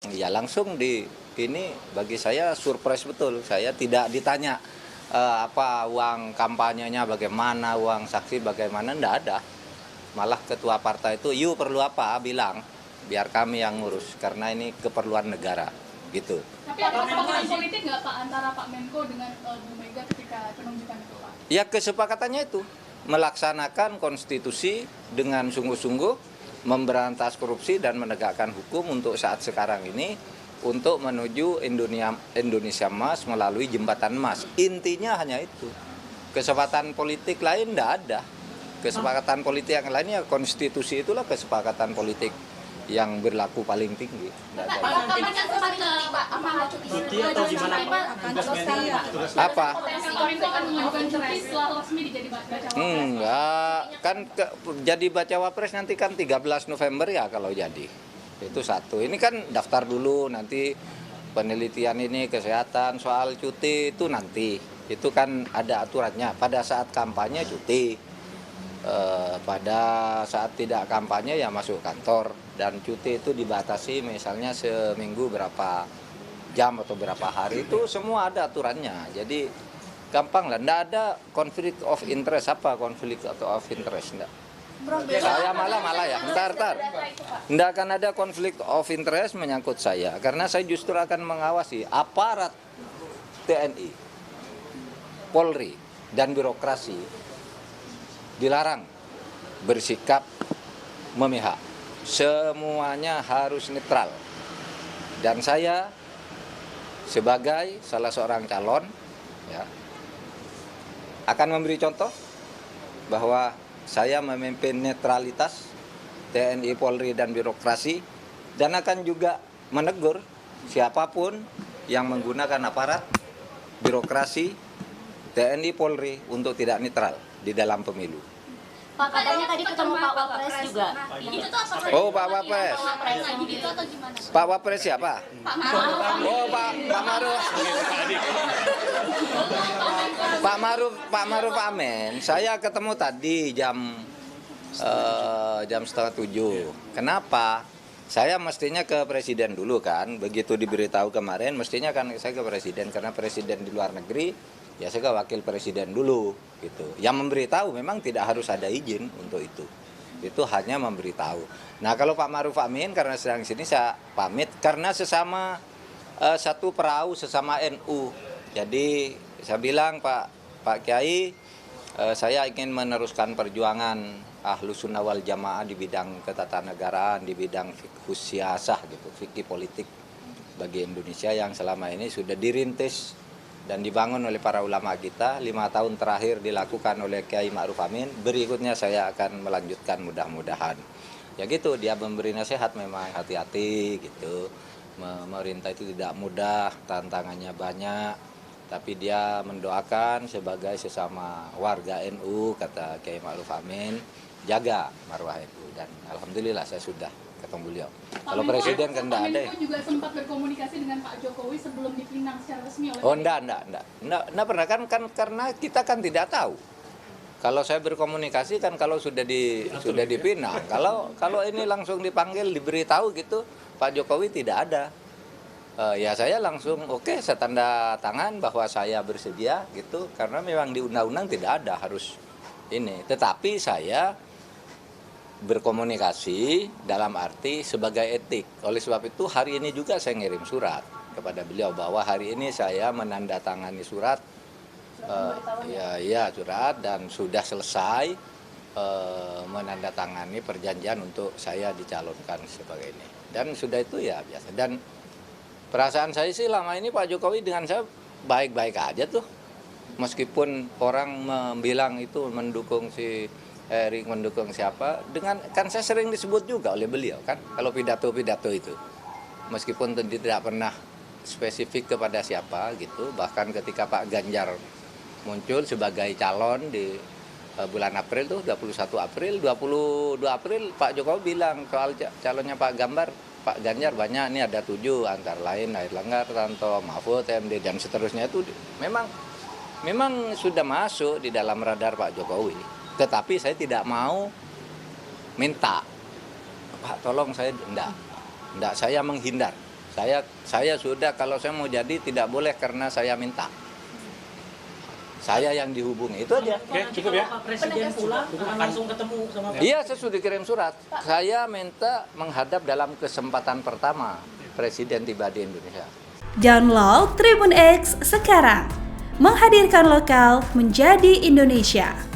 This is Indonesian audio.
Ya langsung ini bagi saya surprise betul. Saya tidak ditanya apa uang kampanyenya bagaimana, uang saksi bagaimana, enggak ada. Malah ketua partai itu, "You perlu apa?" bilang, "Biar kami yang ngurus karena ini keperluan negara." Gitu. Tapi ada kesepakatan politik nggak Pak antara Pak Menko dengan Bu Mega ketika penunjukan itu Pak? Ya kesepakatannya itu melaksanakan konstitusi dengan sungguh-sungguh, memberantas korupsi dan menegakkan hukum untuk saat sekarang ini, untuk menuju Indonesia Emas melalui jembatan emas. Intinya hanya itu. Kesepakatan politik lain tidak ada. Kesepakatan politik yang lainnya konstitusi itulah kesepakatan politik yang berlaku paling tinggi. Apa? Enggak, kan jadi bacawa pres nanti kan 13 November ya kalau jadi. Itu satu. Ini kan daftar dulu, nanti penelitian ini kesehatan soal cuti itu nanti. Itu kan ada aturannya. Pada saat kampanye cuti, pada saat tidak kampanye ya masuk kantor. Dan cuti itu dibatasi misalnya seminggu berapa jam atau berapa hari, itu semua ada aturannya. Jadi gampang lah, enggak ada konflik of interest. Apa konflik of interest? Enggak. Saya malah ya, bentar. Enggak akan ada konflik of interest menyangkut saya, karena saya justru akan mengawasi aparat TNI, Polri, dan birokrasi dilarang bersikap memihak. Semuanya harus netral. Dan saya sebagai salah seorang calon ya, akan memberi contoh bahwa saya memimpin netralitas TNI, Polri, dan birokrasi, dan akan juga menegur siapapun yang menggunakan aparat birokrasi TNI, Polri untuk tidak netral di dalam pemilu. Pak, katanya tadi ketemu Pak Wapres juga. Itu tuh apa? Oh, Pak Wapres. Gitu atau gimana? Pak Wapres siapa? Pak Maruf. Oh, Pak Maruf. Pak Maruf Amin. Saya ketemu tadi jam 6:30. Kenapa? Saya mestinya ke presiden dulu kan. Begitu diberitahu kemarin, mestinya kan saya ke presiden, karena presiden di luar negeri. Ya saya ke wakil presiden dulu gitu. Yang memberitahu memang tidak harus ada izin untuk itu. Itu hanya memberitahu. Nah, kalau Pak Maruf Amin karena sedang sini saya pamit karena sesama satu perahu, sesama NU. Jadi saya bilang Pak Kiai, saya ingin meneruskan perjuangan Ahlus Sunnah wal Jamaah di bidang ketatanegaraan, di bidang fikih siasah gitu, fikih politik bagi Indonesia yang selama ini sudah dirintis dan dibangun oleh para ulama kita. 5 tahun terakhir dilakukan oleh Kiai Ma'ruf Amin. Berikutnya saya akan melanjutkan mudah-mudahan. Ya gitu, dia memberi nasihat memang hati-hati gitu. Memerintah itu tidak mudah, tantangannya banyak. Tapi dia mendoakan sebagai sesama warga NU, kata Kiai Ma'ruf Amin, jaga marwah NU. Dan alhamdulillah saya sudah ketemu beliau. Kalau presiden kan enggak ada ya. Pak juga sempat berkomunikasi dengan Pak Jokowi sebelum dipinang secara resmi oleh. Oh enggak pernah kan karena kita kan tidak tahu. Kalau saya berkomunikasi kan kalau sudah dipinang. Kalau ini langsung dipanggil, diberitahu gitu, Pak Jokowi tidak ada. Ya saya langsung oke, saya tanda tangan bahwa saya bersedia gitu, karena memang di undang-undang tidak ada harus ini. Tetapi saya berkomunikasi dalam arti sebagai etik. Oleh sebab itu hari ini juga saya ngirim surat kepada beliau bahwa hari ini saya menandatangani surat surat dan sudah selesai menandatangani perjanjian untuk saya dicalonkan sebagai ini. Dan sudah itu ya biasa. Dan perasaan saya sih lama ini Pak Jokowi dengan saya baik-baik aja tuh. Meskipun orang bilang itu mendukung si Erik, mendukung siapa, dengan kan saya sering disebut juga oleh beliau kan kalau pidato-pidato itu, meskipun tidak pernah spesifik kepada siapa gitu. Bahkan ketika Pak Ganjar muncul sebagai calon di bulan April tuh, 21 April, 22 April Pak Jokowi bilang soal calonnya Pak Ganjar banyak, ini ada 7 antara lain Airlangga Hartarto, Mahfud MD dan seterusnya. Itu memang sudah masuk di dalam radar Pak Jokowi. Tetapi saya tidak mau minta, Pak tolong saya, enggak, saya menghindar. Saya sudah, kalau saya mau jadi tidak boleh karena saya minta. Saya yang dihubungi, itu aja. Oke, cukup ya. Pak Presiden pulang akan langsung ketemu sama Pak. Iya, saya sudah kirim surat. Saya minta menghadap dalam kesempatan pertama Presiden tiba di Indonesia. Download Tribun X sekarang, menghadirkan lokal menjadi Indonesia.